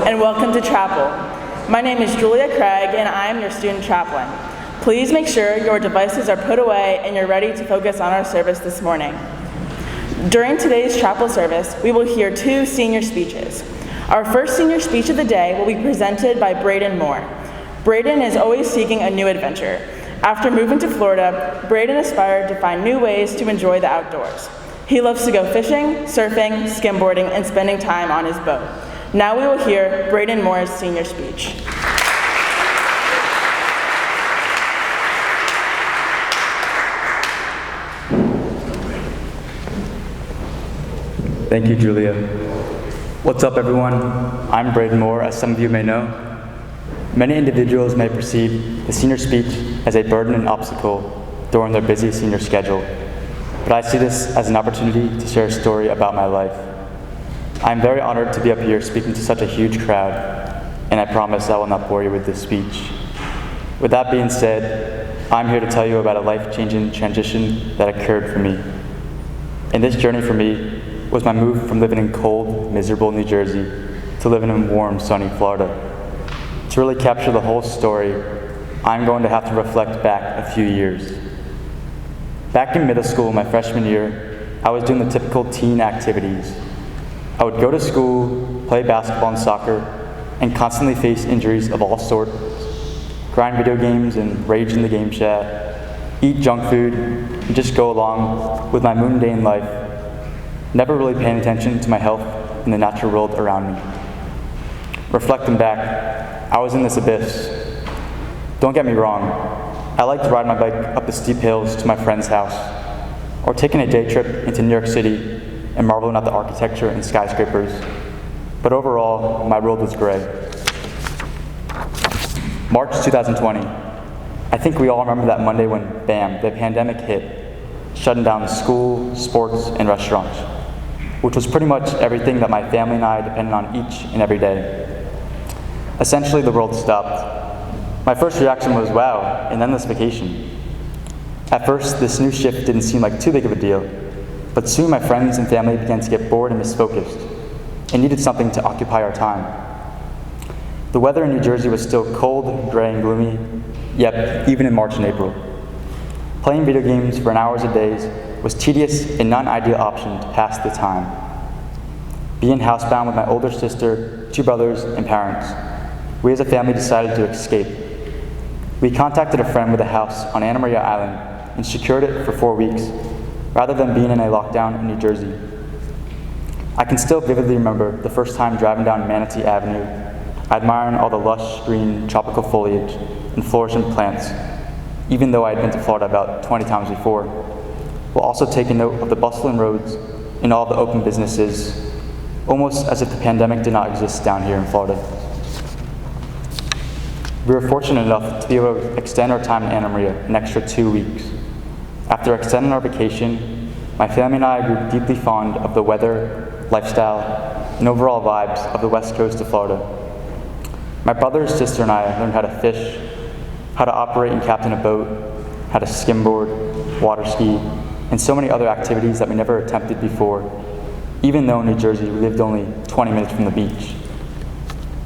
and welcome to chapel. My name is Julia Craig, and I am your student chaplain. Please make sure your devices are put away and you're ready to focus on our service this morning. During today's chapel service, we will hear 2 senior speeches. Our first senior speech of the day will be presented by Braden Mohr. Braden is always seeking a new adventure. After moving to Florida, Braden aspired to find new ways to enjoy the outdoors. He loves to go fishing, surfing, skimboarding, and spending time on his boat. Now we will hear Braden Mohr's senior speech. Thank you, Julia. What's up, everyone? I'm Braden Mohr, as some of you may know. Many individuals may perceive the senior speech as a burden and obstacle during their busy senior schedule, but I see this as an opportunity to share a story about my life. I'm very honored to be up here speaking to such a huge crowd, and I promise I will not bore you with this speech. With that being said, I'm here to tell you about a life-changing transition that occurred for me. And this journey for me was my move from living in cold, miserable New Jersey to living in warm, sunny Florida. To really capture the whole story, I'm going to have to reflect back a few years. Back in middle school, my freshman year, I was doing the typical teen activities. I would go to school, play basketball and soccer, and constantly face injuries of all sorts, grind video games and rage in the game chat, eat junk food, and just go along with my mundane life, never really paying attention to my health and the natural world around me. Reflecting back, I was in this abyss. Don't get me wrong, I liked to ride my bike up the steep hills to my friend's house, or taking a day trip into New York City and marveling at the architecture and skyscrapers. But overall, my world was gray. March 2020. I think we all remember that Monday when, bam, the pandemic hit, shutting down school, sports, and restaurants, which was pretty much everything that my family and I depended on each and every day. Essentially, the world stopped. My first reaction was, wow, an endless vacation. At first, this new shift didn't seem like too big of a deal, but soon my friends and family began to get bored and misfocused, and needed something to occupy our time. The weather in New Jersey was still cold, gray, and gloomy, yet even in March and April. Playing video games for an hours a day was tedious and not an ideal option to pass the time. Being housebound with my older sister, 2 brothers, and parents, we as a family decided to escape. We contacted a friend with a house on Anna Maria Island and secured it for 4 weeks, rather than being in a lockdown in New Jersey. I can still vividly remember the first time driving down Manatee Avenue, admiring all the lush green tropical foliage and flourishing plants, even though I had been to Florida about 20 times before, while also taking note of the bustling roads and all the open businesses, almost as if the pandemic did not exist down here in Florida. We were fortunate enough to be able to extend our time in Anna Maria an extra 2 weeks. After extending our vacation, my family and I grew deeply fond of the weather, lifestyle, and overall vibes of the west coast of Florida. My brother, sister, and I learned how to fish, how to operate and captain a boat, how to skimboard, water ski, and so many other activities that we never attempted before, even though in New Jersey we lived only 20 minutes from the beach.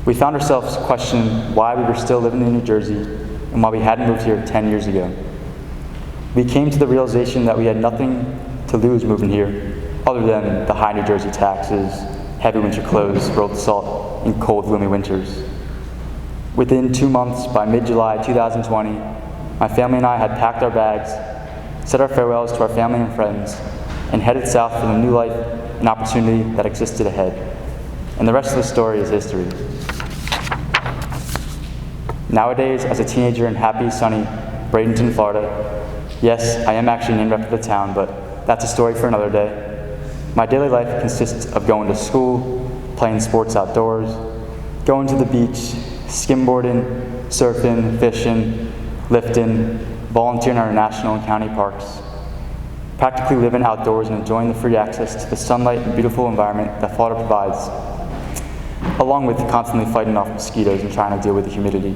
We found ourselves questioning why we were still living in New Jersey and why we hadn't moved here 10 years ago. We came to the realization that we had nothing to lose moving here, other than the high New Jersey taxes, heavy winter clothes, road salt, and cold, gloomy winters. Within 2 months, by mid-July 2020, my family and I had packed our bags, said our farewells to our family and friends, and headed south for the new life and opportunity that existed ahead. And the rest of the story is history. Nowadays, as a teenager in happy, sunny Bradenton, Florida, yes, I am actually named after the town, but that's a story for another day. My daily life consists of going to school, playing sports outdoors, going to the beach, skimboarding, surfing, fishing, lifting, volunteering in our national and county parks, practically living outdoors and enjoying the free access to the sunlight and beautiful environment that Florida provides, along with constantly fighting off mosquitoes and trying to deal with the humidity.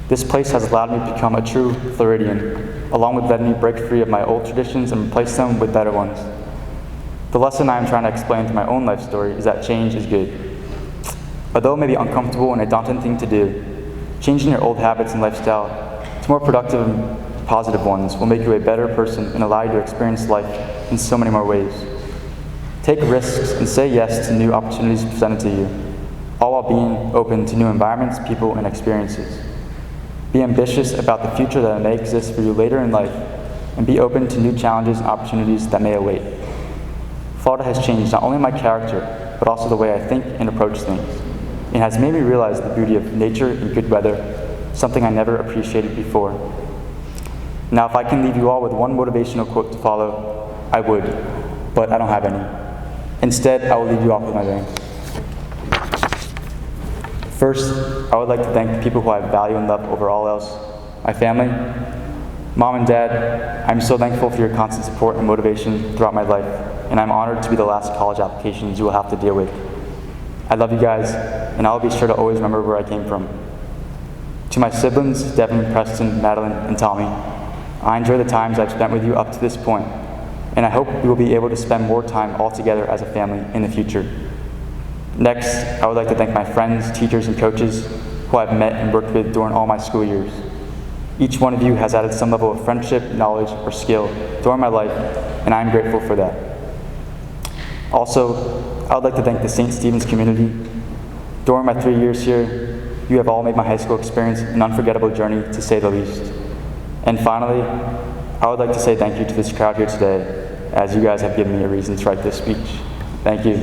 This place has allowed me to become a true Floridian, along with letting me break free of my old traditions and replace them with better ones. The lesson I am trying to explain through my own life story is that change is good. Although it may be uncomfortable and a daunting thing to do, changing your old habits and lifestyle to more productive and positive ones will make you a better person and allow you to experience life in so many more ways. Take risks and say yes to new opportunities presented to you, all while being open to new environments, people, and experiences. Be ambitious about the future that may exist for you later in life, and be open to new challenges and opportunities that may await. Florida has changed not only my character, but also the way I think and approach things. It has made me realize the beauty of nature and good weather, something I never appreciated before. Now, if I can leave you all with one motivational quote to follow, I would, but I don't have any. Instead, I will leave you off with my own. First, I would like to thank the people who I value and love over all else, my family. Mom and Dad, I'm so thankful for your constant support and motivation throughout my life, and I'm honored to be the last college applications you will have to deal with. I love you guys, and I'll be sure to always remember where I came from. To my siblings, Devin, Preston, Madeline, and Tommy, I enjoy the times I've spent with you up to this point, and I hope we will be able to spend more time all together as a family in the future. Next, I would like to thank my friends, teachers, and coaches who I've met and worked with during all my school years. Each one of you has added some level of friendship, knowledge, or skill during my life, and I'm grateful for that. Also, I would like to thank the St. Stephen's community. During my 3 years here, you have all made my high school experience an unforgettable journey, to say the least. And finally, I would like to say thank you to this crowd here today, as you guys have given me a reason to write this speech. Thank you.